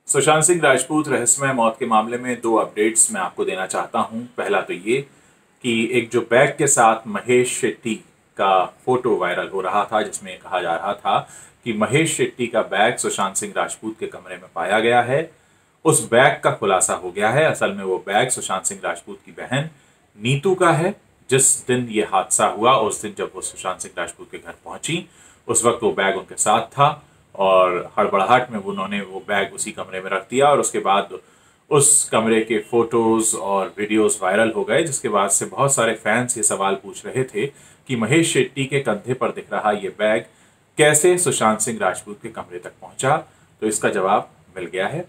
सुशांत सिंह राजपूत रहस्यमय मौत के मामले में दो अपडेट्स मैं आपको देना चाहता हूं। पहला तो ये कि एक जो बैग के साथ महेश शेट्टी का फोटो वायरल हो रहा था, जिसमें कहा जा रहा था कि महेश शेट्टी का बैग सुशांत सिंह राजपूत के कमरे में पाया गया है। उस बैग का खुलासा हो गया है। असल में वो बैग सुशांत सिंह राजपूत की बहन नीतू का है। जिस दिन ये हादसा हुआ उस दिन जब वो सुशांत सिंह राजपूत के घर पहुंची, उस वक्त वो बैग उनके साथ था और हड़बड़ाहट में उन्होंने वो बैग उसी कमरे में रख दिया और उसके बाद उस कमरे के फोटोज और वीडियोस वायरल हो गए, जिसके बाद से बहुत सारे फैंस ये सवाल पूछ रहे थे कि महेश शेट्टी के कंधे पर दिख रहा ये बैग कैसे सुशांत सिंह राजपूत के कमरे तक पहुंचा। तो इसका जवाब मिल गया है।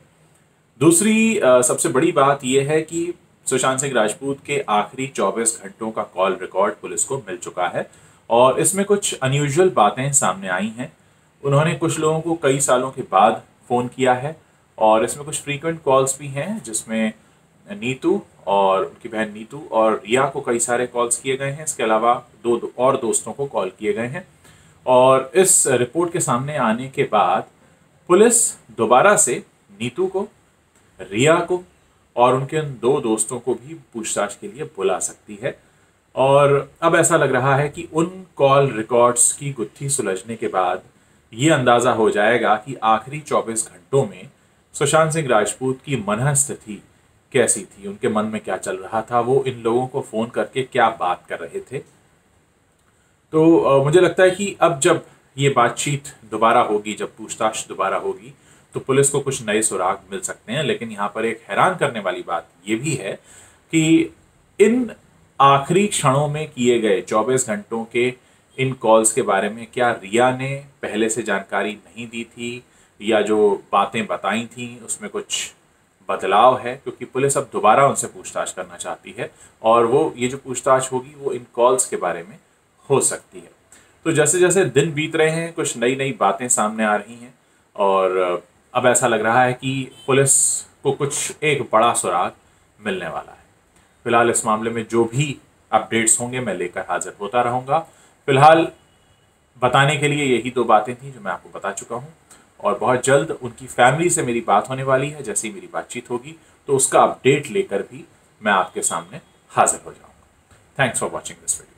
दूसरी सबसे बड़ी बात यह है कि सुशांत सिंह राजपूत के आखिरी 24 घंटों का कॉल रिकॉर्ड पुलिस को मिल चुका है और इसमें कुछ अनयूजुअल बातें सामने आई हैं। उन्होंने कुछ लोगों को कई सालों के बाद फ़ोन किया है और इसमें कुछ फ्रीक्वेंट कॉल्स भी हैं, जिसमें नीतू और उनकी बहन नीतू और रिया को कई सारे कॉल्स किए गए हैं। इसके अलावा दो और दोस्तों को कॉल किए गए हैं और इस रिपोर्ट के सामने आने के बाद पुलिस दोबारा से नीतू को, रिया को और उनके उन दो दोस्तों को भी पूछताछ के लिए बुला सकती है। और अब ऐसा लग रहा है कि उन कॉल रिकॉर्ड्स की गुत्थी सुलझने के बाद ये अंदाज़ा हो जाएगा कि आखिरी 24 घंटों में सुशांत सिंह राजपूत की मनःस्थिति कैसी थी, उनके मन में क्या चल रहा था, वो इन लोगों को फ़ोन करके क्या बात कर रहे थे। तो मुझे लगता है कि अब जब ये बातचीत दोबारा होगी, जब पूछताछ दोबारा होगी, तो पुलिस को कुछ नए सुराग मिल सकते हैं। लेकिन यहाँ पर एक हैरान करने वाली बात ये भी है कि इन आखिरी क्षणों में किए गए 24 घंटों के इन कॉल्स के बारे में क्या रिया ने पहले से जानकारी नहीं दी थी या जो बातें बताई थी उसमें कुछ बदलाव है, क्योंकि पुलिस अब दोबारा उनसे पूछताछ करना चाहती है और वो ये जो पूछताछ होगी वो इन कॉल्स के बारे में हो सकती है। तो जैसे जैसे दिन बीत रहे हैं कुछ नई नई बातें सामने आ रही हैं और अब ऐसा लग रहा है कि पुलिस को कुछ एक बड़ा सुराग मिलने वाला है। फिलहाल इस मामले में जो भी अपडेट्स होंगे मैं लेकर हाजिर होता रहूँगा। फिलहाल बताने के लिए यही दो बातें थी जो मैं आपको बता चुका हूँ और बहुत जल्द उनकी फैमिली से मेरी बात होने वाली है। जैसे ही मेरी बातचीत होगी तो उसका अपडेट लेकर भी मैं आपके सामने हाजिर हो जाऊँगा। Thanks for watching this video.